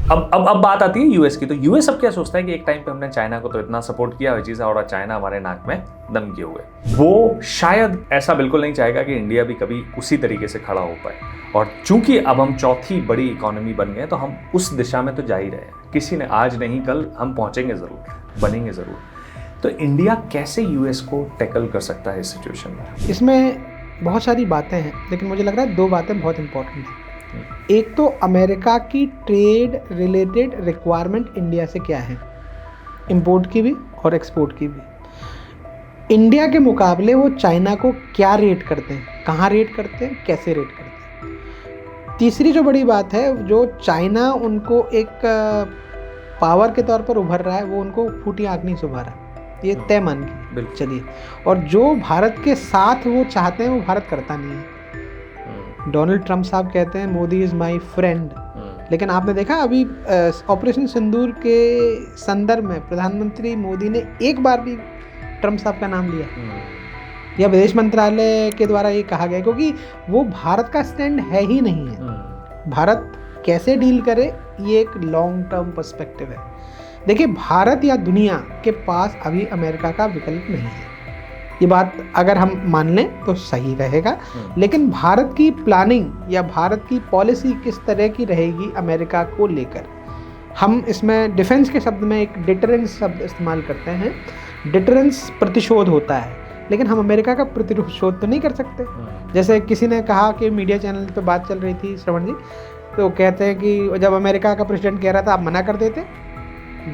अब बात आती है यूएस की। तो यूएस अब क्या सोचता है कि एक टाइम पे हमने चाइना को तो इतना सपोर्ट किया, चीज़ और चाइना हमारे नाक में दम किए हुए, वो शायद ऐसा बिल्कुल नहीं चाहेगा कि इंडिया भी कभी उसी तरीके से खड़ा हो पाए। और चूंकि अब हम चौथी बड़ी इकोनॉमी बन गए, तो हम उस दिशा में तो जा ही रहे हैं, किसी ने आज नहीं कल हम पहुंचेंगे ज़रूर, बनेंगे ज़रूर। तो इंडिया कैसे यूएस को टैकल कर सकता है इस सिचुएशन में? इसमें बहुत सारी बातें हैं, लेकिन मुझे लग रहा है 2 बातें बहुत इंपॉर्टेंट हैं। एक तो अमेरिका की ट्रेड रिलेटेड रिक्वायरमेंट इंडिया से क्या है, इंपोर्ट की भी और एक्सपोर्ट की भी। इंडिया के मुकाबले वो चाइना को क्या रेट करते हैं, कहाँ रेट करते हैं, कैसे रेट करते हैं। तीसरी जो बड़ी बात है, जो चाइना उनको एक पावर के तौर पर उभर रहा है, वो उनको फूटी आँख नहीं सुभा रहा, ये तय मान के चलिए। और जो भारत के साथ वो चाहते हैं वो भारत करता नहीं है। डोनाल्ड ट्रंप साहब कहते हैं मोदी इज़ माई फ्रेंड, लेकिन आपने देखा अभी ऑपरेशन सिंदूर के संदर्भ में प्रधानमंत्री मोदी ने एक बार भी ट्रंप साहब का नाम लिया, या विदेश मंत्रालय के द्वारा ये कहा गया, क्योंकि वो भारत का स्टैंड है ही नहीं है। भारत कैसे डील करे, ये एक लॉन्ग टर्म पर्सपेक्टिव है। देखिए, भारत या दुनिया के पास अभी अमेरिका का विकल्प नहीं है, ये बात अगर हम मान लें तो सही रहेगा। लेकिन भारत की प्लानिंग या भारत की पॉलिसी किस तरह की रहेगी अमेरिका को लेकर, हम इसमें डिफेंस के शब्द में एक डिटरेंस शब्द इस्तेमाल करते हैं। डिटरेंस प्रतिशोध होता है, लेकिन हम अमेरिका का प्रतिशोध तो नहीं कर सकते। जैसे किसी ने कहा कि मीडिया चैनल पे बात चल रही थी, श्रवण जी, तो कहते हैं कि जब अमेरिका का प्रेसिडेंट कह रहा था आप मना कर देते।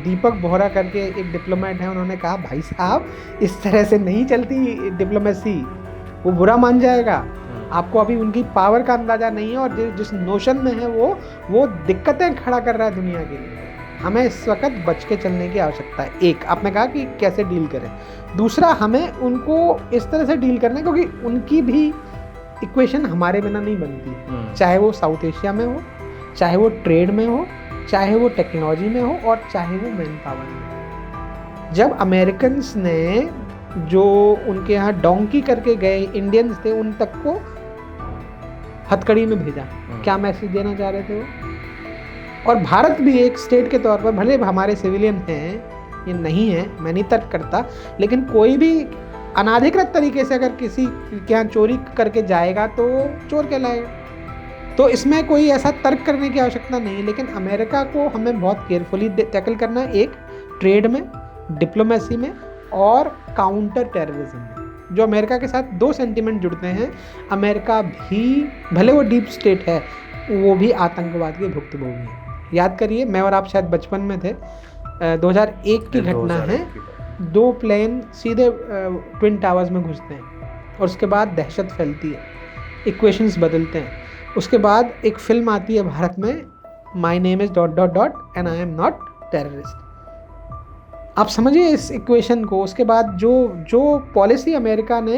दीपक बोहरा करके एक डिप्लोमेट है, उन्होंने कहा भाई साहब इस तरह से नहीं चलती डिप्लोमेसी, वो बुरा मान जाएगा। आपको अभी उनकी पावर का अंदाज़ा नहीं है, और जिस नोशन में है वो दिक्कतें खड़ा कर रहा है दुनिया के लिए। हमें इस वक्त बच के चलने की आवश्यकता है। एक आपने कहा कि कैसे डील करें, दूसरा हमें उनको इस तरह से डील करना है क्योंकि उनकी भी इक्वेशन हमारे बिना नहीं बनती, चाहे वो साउथ एशिया में हो, चाहे वो ट्रेड में हो, चाहे वो टेक्नोलॉजी में हो, और चाहे वो मैन पावर में हो। जब अमेरिकन्स ने जो उनके यहाँ डोंकी करके गए इंडियंस थे, उन तक को हथकड़ी में भेजा, क्या मैसेज देना चाह रहे थे वो। और भारत भी एक स्टेट के तौर पर, भले हमारे सिविलियन हैं, ये नहीं है, मैं नहीं तर्क करता, लेकिन कोई भी अनाधिकृत तरीके से अगर किसी के यहाँ चोरी करके जाएगा तो चोर कहलाएगा। तो इसमें कोई ऐसा तर्क करने की आवश्यकता नहीं, लेकिन अमेरिका को हमें बहुत केयरफुली टैकल करना है, एक ट्रेड में, डिप्लोमेसी में और काउंटर टेररिज्म में। जो अमेरिका के साथ 2 सेंटिमेंट जुड़ते हैं, अमेरिका भी भले वो डीप स्टेट है, वो भी आतंकवाद के भुक्तभोगी है। याद करिए, मैं और आप शायद बचपन में थे, 2001 की घटना है, 2 प्लेन सीधे ट्विन टावर्स में घुसते हैं और उसके बाद दहशत फैलती है, इक्वेशंस बदलते हैं। उसके बाद एक फिल्म आती है भारत में, my name is ... and I am not terrorist. आप समझिए इस इक्वेशन को। उसके बाद जो पॉलिसी अमेरिका ने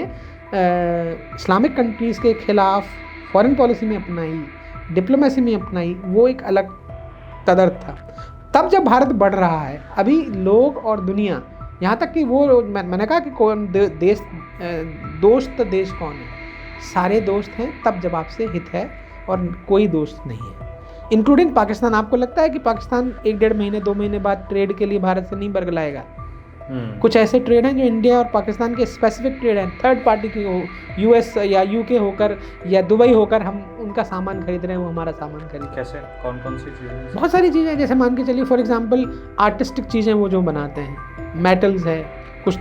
इस्लामिक कंट्रीज़ के खिलाफ फॉरेन पॉलिसी में अपनाई, डिप्लोमेसी में अपनाई, वो एक अलग कदर था। तब जब भारत बढ़ रहा है, अभी लोग और दुनिया, यहाँ तक कि वो मैंने कहा कि कौन दोस्त देश कौन है, सारे दोस्त हैं तब जब आपसे हित है, और कोई दोस्त नहीं है, इंक्लूडिंग पाकिस्तान। आपको लगता है कि पाकिस्तान 1-1.5 महीने 2 महीने बाद ट्रेड के लिए भारत से नहीं बरगलाएगा? कुछ ऐसे ट्रेड हैं जो इंडिया और पाकिस्तान के स्पेसिफिक ट्रेड हैं, थर्ड पार्टी की हो, यूएस या यूके होकर या दुबई होकर हम उनका सामान खरीद रहे हैं, वो हमारा सामान खरीद। कैसे, कौन सी चीज़ें? बहुत सारी चीज़ें, जैसे मान के चलिए फॉर एग्जांपल आर्टिस्टिक चीज़ें वो जो बनाते हैं, मेटल्स है, कुछ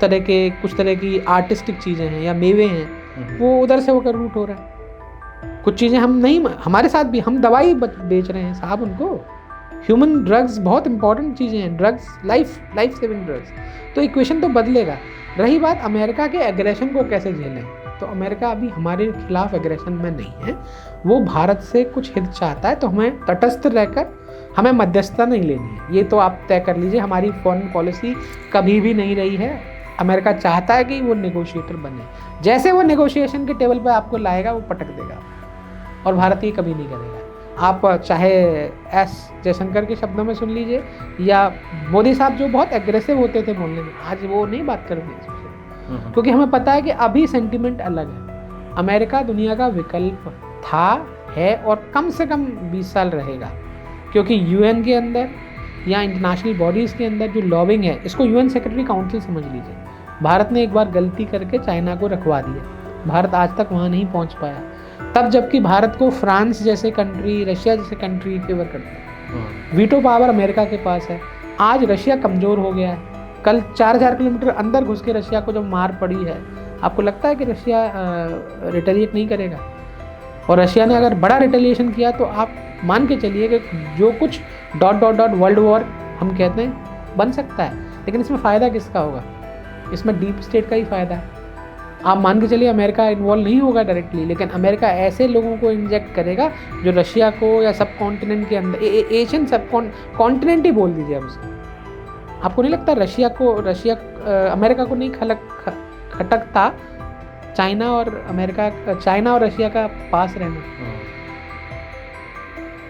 तरह की आर्टिस्टिक चीज़ें हैं या मेवे हैं, वो उधर से होकर रूट हो रहा है। कुछ चीज़ें हम नहीं, हमारे साथ भी, हम दवाई बेच रहे हैं साहब उनको। ह्यूमन ड्रग्स बहुत इंपॉर्टेंट चीज़ें हैं, ड्रग्स लाइफ सेविंग ड्रग्स। तो इक्वेशन तो बदलेगा। रही बात अमेरिका के एग्रेशन को कैसे झेलें, तो अमेरिका अभी हमारे खिलाफ एग्रेशन में नहीं है, वो भारत से कुछ हित चाहता है, तो हमें तटस्थ रहकर हमें मध्यस्थता नहीं लेनी है। ये तो आप तय कर लीजिए, हमारी फॉरेन पॉलिसी कभी भी नहीं रही है। अमेरिका चाहता है कि वो नेगोशिएटर बने, जैसे वो नेगोशिएशन के टेबल पर आपको लाएगा वो पटक देगा, और भारत ये कभी नहीं करेगा। आप चाहे एस जयशंकर के शब्दों में सुन लीजिए, या मोदी साहब जो बहुत एग्रेसिव होते थे बोलने में, आज वो नहीं बात करेंगे इससे, क्योंकि हमें पता है कि अभी सेंटिमेंट अलग है। अमेरिका दुनिया का विकल्प था, है और कम से कम 20 साल रहेगा। क्योंकि यूएन के अंदर या इंटरनेशनल बॉडीज़ के अंदर जो लॉबिंग है, इसको यूएन सेक्रेटरी काउंसिल समझ लीजिए। भारत ने एक बार गलती करके चाइना को रखवा दिया, भारत आज तक वहाँ नहीं पहुँच पाया, तब जबकि भारत को फ्रांस जैसे कंट्री, रशिया जैसे कंट्री फेवर करते हैं। वीटो पावर अमेरिका के पास है। आज रशिया कमज़ोर हो गया है। कल 4000 किलोमीटर अंदर घुस के रशिया को जब मार पड़ी है, आपको लगता है कि रशिया रिटेलिएट नहीं करेगा? और रशिया ने अगर बड़ा रिटेलिएशन किया तो आप मान के चलिए कि जो कुछ ... वर्ल्ड वॉर हम कहते हैं बन सकता है। लेकिन इसमें फ़ायदा किसका होगा? इसमें डीप स्टेट का ही फ़ायदा है। आप मान के चलिए अमेरिका इन्वॉल्व नहीं होगा डायरेक्टली, लेकिन अमेरिका ऐसे लोगों को इंजेक्ट करेगा जो रशिया को या सब कॉन्टिनेंट के अंदर, एशियन सब कॉन्टिनेंट ही बोल दीजिए आप उसको। आपको नहीं लगता अमेरिका को नहीं खटकता चाइना और रशिया का पास रहना?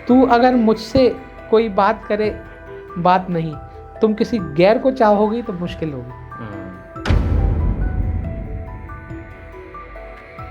तू अगर मुझसे कोई बात करे, बात नहीं, तुम किसी गैर को चाहोगी तो मुश्किल होगी।